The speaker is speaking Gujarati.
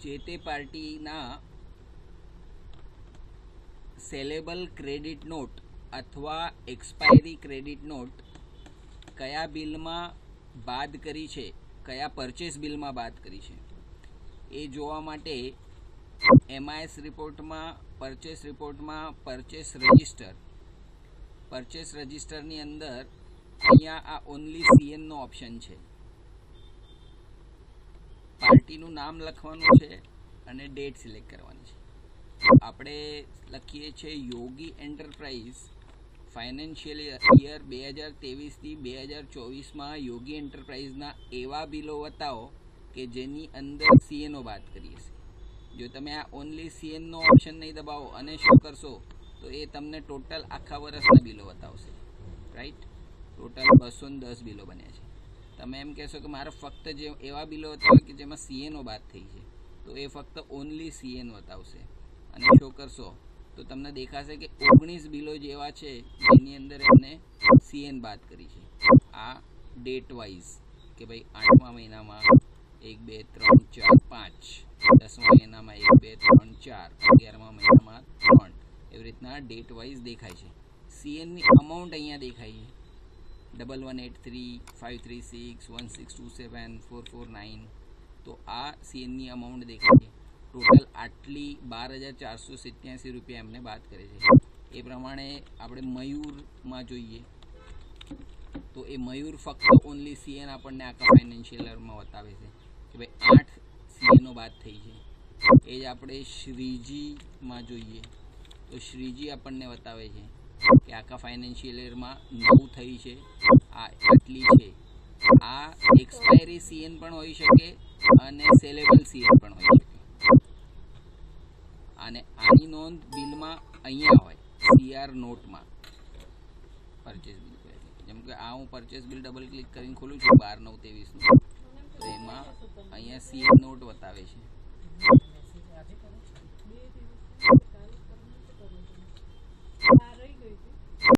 જે તે પાર્ટીના સેલેબલ ક્રેડિટ નોટ અથવા એક્સપાયરી ક્રેડિટ નોટ કયા બિલમાં બાદ કરી છે, કયા પરચેસ બિલમાં બાદ કરી છે એ જોવા માટે MIS રિપોર્ટમાં પરચેસ રજિસ્ટરની અંદર અહીંયા આ ઓનલી CNનો ઓપ્શન છે. પાર્ટીનું નામ લખવાનું છે અને ડેટ સિલેક્ટ કરવાની છે. આપણે લખીએ છીએ યોગી એન્ટરપ્રાઇઝ ફાઇનાન્શિયલ યર 2023થી 2024માં યોગી એન્ટરપ્રાઇઝના એવા બિલો બતાવો કે જેની અંદર CNO બાદ કરીએ છીએ. જો તમે આ ઓનલી CNનો ઓપ્શન નહીં દબાવો અને શું કરશો તો એ તમને ટોટલ આખા વર્ષના બિલો બતાવશે. રાઈટ, ટોટલ 210 બિલો બન્યા છે. તમે એમ કહેશો કે મારે ફક્ત જે એવા બિલો બતાવે કે જેમાં CNO બાદ થઈ છે તો એ ફક્ત ઓનલી CN બતાવશે અને શો કરશો તો તમને દેખાશે કે 19 બિલો જેવા છે જેની અંદર એમને CN બાદ કરી છે. આ ડેટ વાઇઝ કે ભાઈ 8મા મહિનામાં 1 2 3 4 5, 10મા મહિનામાં 1 2 3 4, 11મા મહિનામાં 3, એવી રીતના ડેટ વાઇઝ દેખાય છે. CNની અમાઉન્ટ અહીંયા દેખાય છે 11835361627449. તો આ CNની અમાઉન્ટ દેખાય છે. ટોટલ આટલી 12,487 રૂપિયા એમને બાદ કરે છે. એ પ્રમાણે આપણે મયુરમાં જોઈએ તો એ મયુર ફક્ત ઓનલી CN આપણને આખા ફાઇનાન્શિયલ યરમાં બતાવે છે કે ભાઈ 8 CNO બાદ થઈ છે. એ જ આપણે શ્રીજીમાં જોઈએ તો શ્રીજી આપણને બતાવે છે કે આખા ફાઇનાન્શિયલ યરમાં 9 થઈ છે, આ આટલી છે. આ એક્સપાયરી CN પણ હોઈ શકે અને સેલેબલ CN પણ હોઈ શકે. અને આની નોંધ બિલમાં અહીંયા હોય CR નોટમાં પરચેસ બિલ. જેમ કે આ હું પરચેસ બિલ ડબલ ક્લિક કરીને ખોલું છું 12/9/23નું, તો એમાં અહીંયા CN નોટ બતાવે છે.